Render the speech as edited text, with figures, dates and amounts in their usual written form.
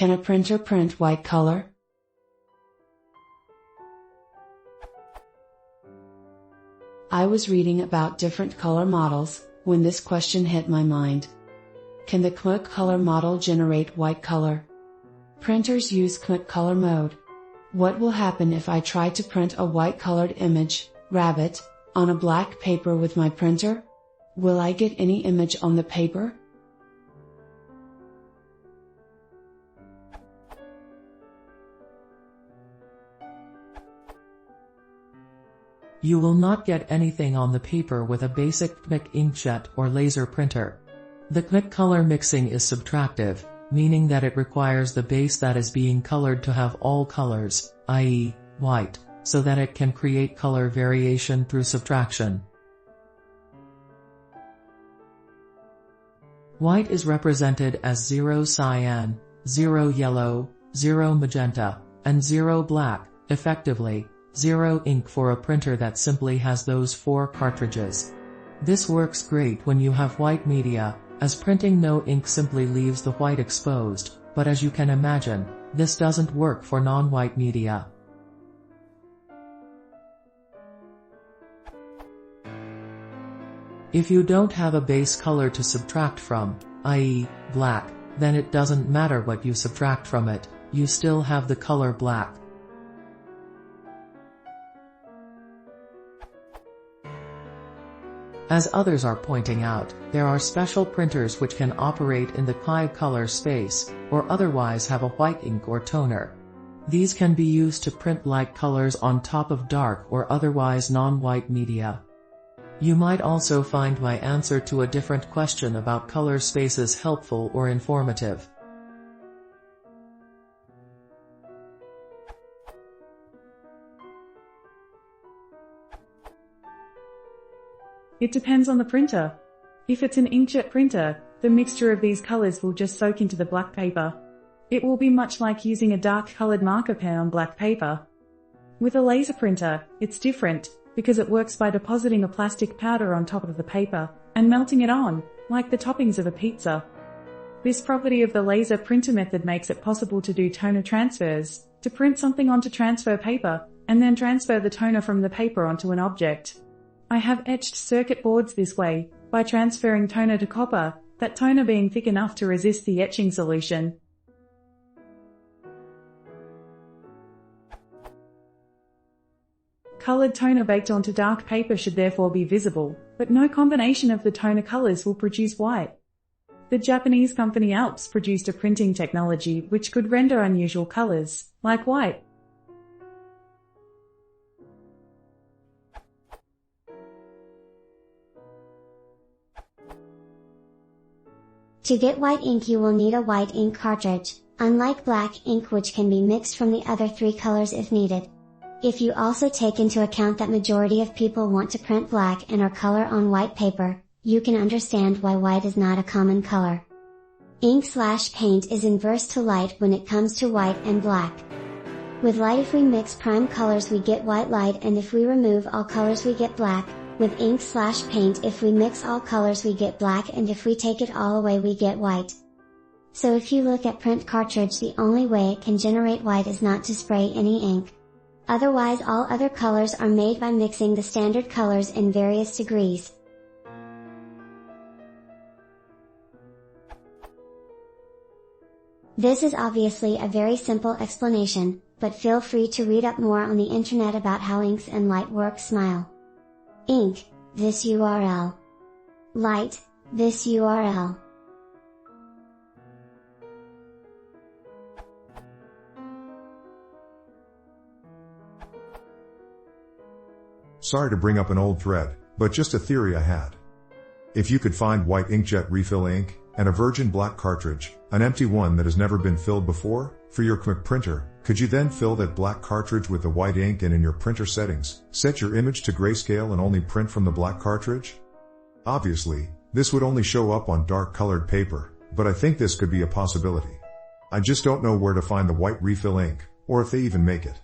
Can a printer print white color? I was reading about different color models when this question hit my mind. Can the cmyk color model generate white color? Printers use cmyk color mode. What will happen if I try to print a white colored image, rabbit, on a black paper with my printer? Will I get any image on the paper? You will not get anything on the paper with a basic cmyk inkjet or laser printer. The cmyk color mixing is subtractive, meaning that it requires the base that is being colored to have all colors, i.e., white, so that it can create color variation through subtraction. White is represented as 0 cyan, 0 yellow, 0 magenta, and 0 black, effectively, 0 ink for a printer that simply has those 4 cartridges. This works great when you have white media, as printing no ink simply leaves the white exposed, but as you can imagine, this doesn't work for non-white media. If you don't have a base color to subtract from, i.e., black, then it doesn't matter what you subtract from it, you still have the color black. As others are pointing out, there are special printers which can operate in the cmyk color space, or otherwise have a white ink or toner. These can be used to print light colors on top of dark or otherwise non-white media. You might also find my answer to a different question about color spaces helpful or informative. It depends on the printer. If it's an inkjet printer, the mixture of these colors will just soak into the black paper. It will be much like using a dark-colored marker pen on black paper. With a laser printer, it's different, because it works by depositing a plastic powder on top of the paper, and melting it on, like the toppings of a pizza. This property of the laser printer method makes it possible to do toner transfers, to print something onto transfer paper, and then transfer the toner from the paper onto an object. I have etched circuit boards this way, by transferring toner to copper, that toner being thick enough to resist the etching solution. Colored toner baked onto dark paper should therefore be visible, but no combination of the toner colors will produce white. The Japanese company Alps produced a printing technology which could render unusual colors, like white. To get white ink you will need a white ink cartridge, unlike black ink which can be mixed from the other 3 colors if needed. If you also take into account that majority of people want to print black and or color on white paper, you can understand why white is not a common color. Ink/paint is inverse to light when it comes to white and black. With light if we mix prime colors we get white light, and if we remove all colors we get black. With ink/paint if we mix all colors we get black, and if we take it all away we get white. So if you look at print cartridge, the only way it can generate white is not to spray any ink. Otherwise all other colors are made by mixing the standard colors in various degrees. This is obviously a very simple explanation, but feel free to read up more on the internet about how inks and light work. Smile. Ink, this URL. Light, this URL. Sorry to bring up an old thread, but just a theory I had. If you could find white inkjet refill ink, and a virgin black cartridge, an empty one that has never been filled before, for your cmyk printer, could you then fill that black cartridge with the white ink and in your printer settings, set your image to grayscale and only print from the black cartridge? Obviously, this would only show up on dark colored paper, but I think this could be a possibility. I just don't know where to find the white refill ink, or if they even make it.